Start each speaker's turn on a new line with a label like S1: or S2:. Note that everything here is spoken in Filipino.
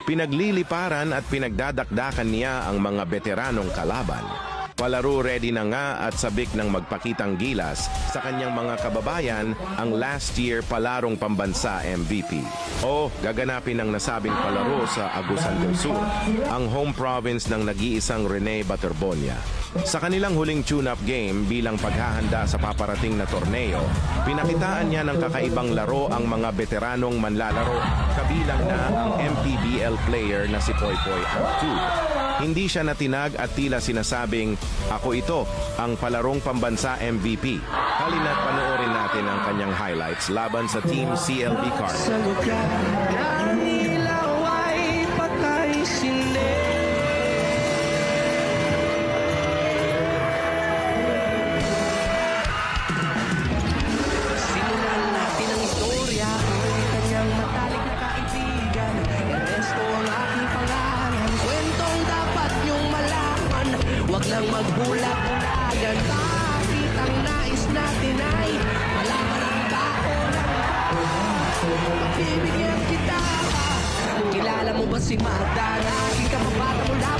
S1: Pinagliliparan at pinagdadakdakan niya ang mga veteranong kalaban. Palaro ready na nga at sabik ng magpakitang gilas sa kanyang mga kababayan ang last year palarong pambansa MVP. O gaganapin ang nasabing palaro sa Agusan del Sur, ang home province ng nag-iisang Rene Baterbonia. Sa kanilang huling tune-up game bilang paghahanda sa paparating na torneo, pinakitaan niya ng kakaibang laro ang mga veteranong manlalaro, kabilang na ang MPBL player na si Poypoy Antub. Hindi siya natinag at tila sinasabing, "Ako ito, ang palarong pambansa MVP." Halina't panoorin natin ang kanyang highlights laban sa Team CLB Cardinals.
S2: Sa lugar ng ilaw ay patay sindi. Simulan natin ang istorya ng kanyang matalik na kaibigan. Ernesto ang aking pangalan, kwentong dapat niyong malaman. Huwag lang magbulag-bulagan, bakit ang nais natin ay malaman ang tao ng pagbibigyan kita. Kilala mo ba si Magda na aking kapabata mula